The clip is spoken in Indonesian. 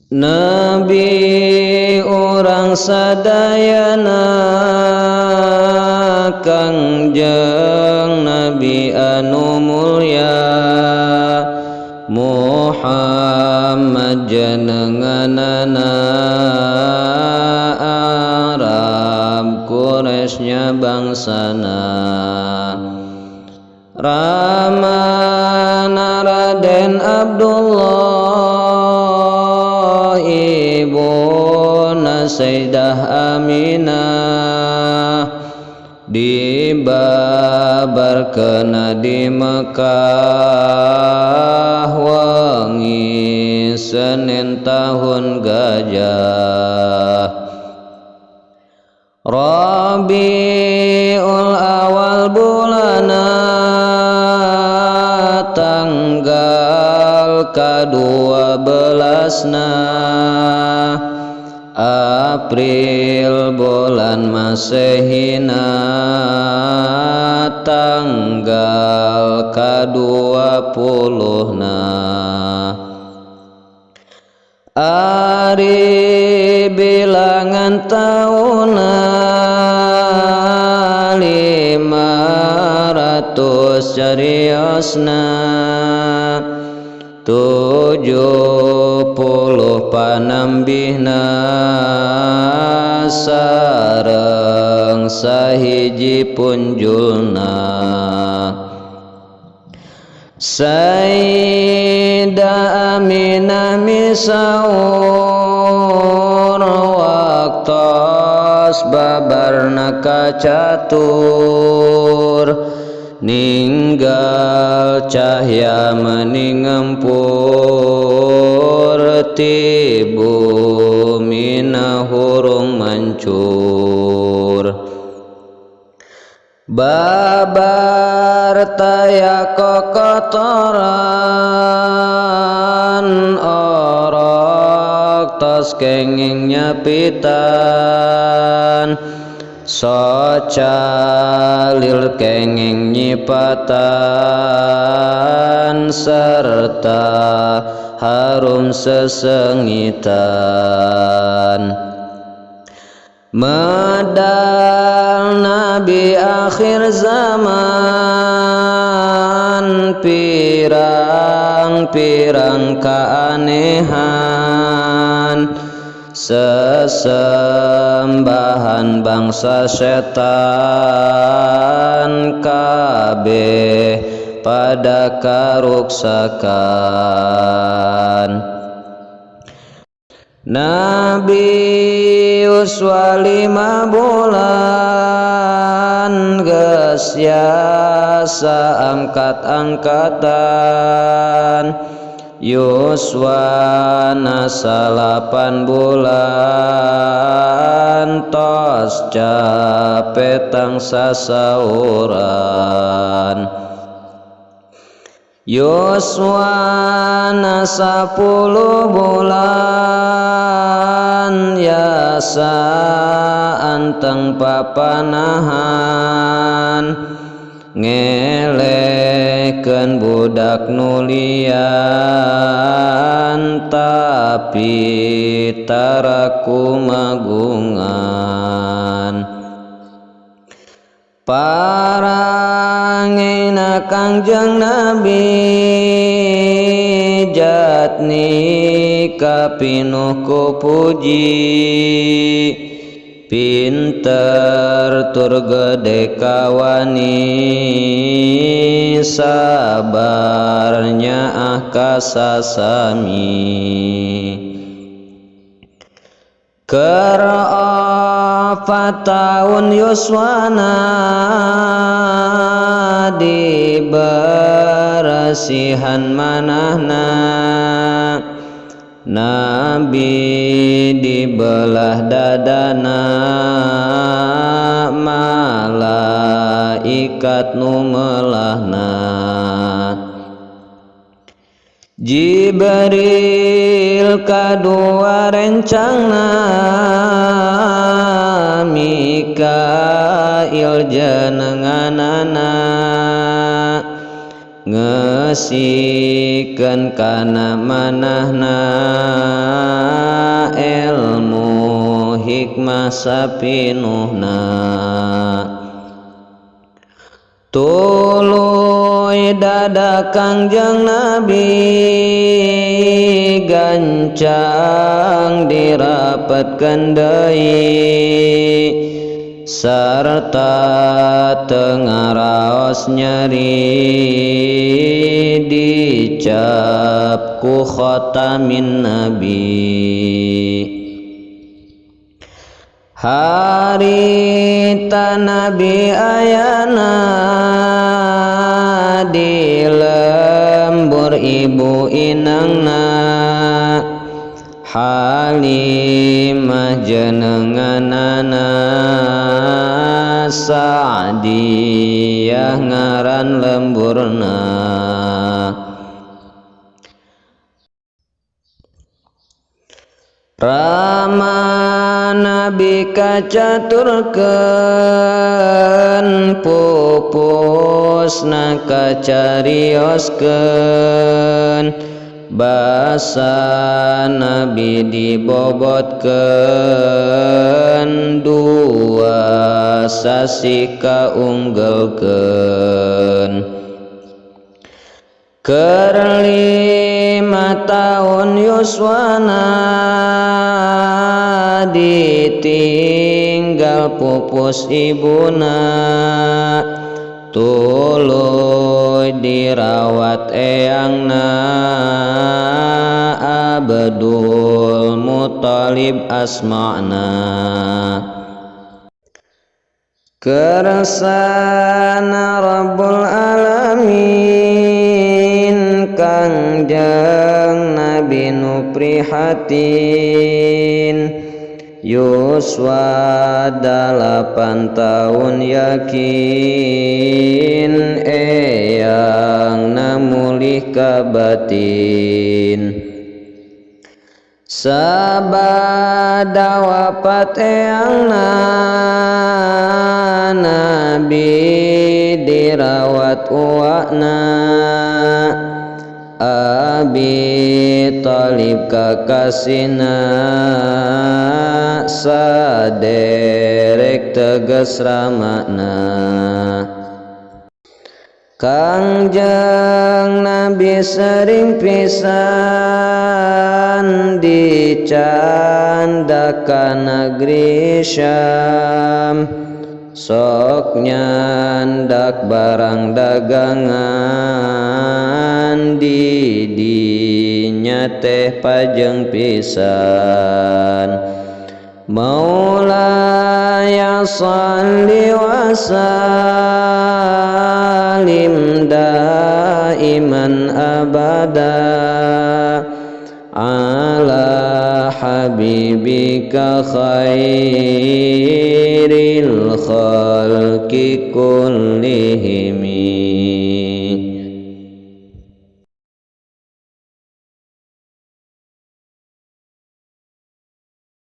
Nabi urang sadayana Kangjeng Nabi anu mulya Muhammad jenenganana Arab Quraisynya bangsana Ramana Raden Abdullah ibuna Sayyidah Aminah dibabarkeun di Mekah wengi Senin tahun Gajah Rabiul Awal bulana tanggal ka-12na April bulan Masehina tanggal ka-20na Ari bilangan tauna 500 cariosna 70 panambihna sareng sahiji punjulna Sayyidah Aminah misaur waktos babarna kacatur ninggal cahya meni ngempur ti bumina hurung mancur babar taya kokotoran orok tos kenging nyapitan socalil kenging nyipatan serta harum sesengitan medal Nabi akhir zaman pirang-pirang keanehan sesembahan bangsa setan kabeh pada karuksakan Nabi uswa 5 bulan geus yasa angkat-angkatan yuswana 8 bulan tos capetang sasauran yuswana 10 bulan yasa anteng papanahan ngelekeun budak nulian tapi taraku magungan parangena Kangjeng Nabi jatni kapinuh ku puji pinter tur gede kawani sabarnya kasasami keur 4 tahun yuswana diberasihan manahna Nabi dibelah dadana malaikat nu melahna Jibril kadua rencangna Mikail jenenganana ngesikeun kana manahna ilmu hikmah sapinuhna tuluy dada Kangjeng Nabi gancang dirapetkeun deui sarta tengaraos nyeri dicap ku khotamin Nabi harita Nabi ayana di lembur ibu inangna Halimah jenenganana Sa'diyah ngaran lemburna Rama Nabi kacaturkeun pupusna kacarioskeun basa Nabi dibobotkeun dua sasi kaunggelkeun keur 5 taun yuswana ditinggal pupus ibuna tuluy dirawat eyangna Abdul Muthalib asma'na kersana Rabbul Alamin Kangjeng Nabi nu prihatin yuswa 8 tahun yakin eyang namulih ka batin sabada wafat eyangna Nabi dirawat uwakna Abi Thalib kakasina saderek teges ramana Kangjeng Nabi sering pisan dicanda ka negeri Syam sok nyandak barang dagangan di dinya teh pajeng pisan Maulaya shalli wa sallim daiman abada ala habibika khairil khalqi kullihim